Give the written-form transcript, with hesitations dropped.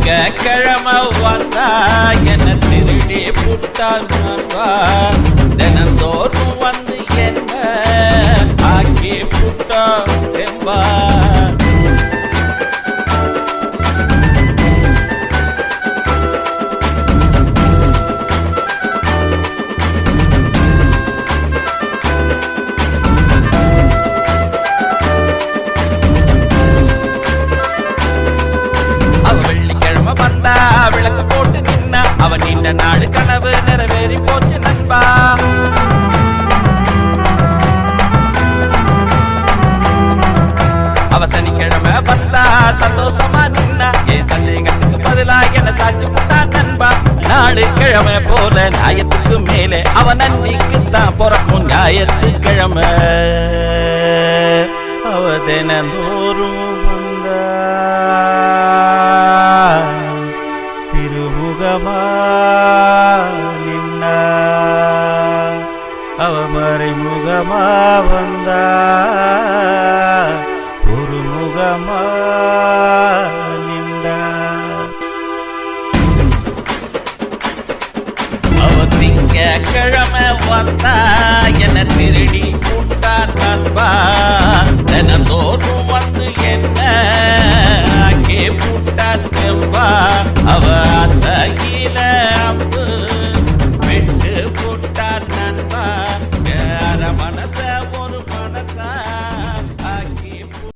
கிழமை வந்தா என்ன திருடி புட்டால் தினந்தோறும் வந்து என்ன ஆக்கி புட்டா செம்பா விளக்கு போட்டு நின்னா அவன் நீண்ட நாடு கனவு நிறைவேறி போச்சு நண்பா. அவ சனிக்கிழமை வந்தா சந்தோஷமா நின்னா என் சந்தேகத்துக்கு பதிலா என்ன சாட்சி போட்டா நண்பா. நாடு கிழமை போல நியாயத்துக்கு மேலே அவன் நன்றிக்குத்தான் பிறக்கும் ஞாயிற்றுக்கிழமை. அவ தினந்தோறும் வந்தா திருமுகமா நின்னா அவ மறைமுகமா வந்தா ஒரு முகமா நின்றா. அவ திங்கட்கிழமை வந்தா என்ன திருடி கூட்டான் நண்பா. தினந்தோறும் வந்து என்ன புட்டான் செம்பா. அவ அசகில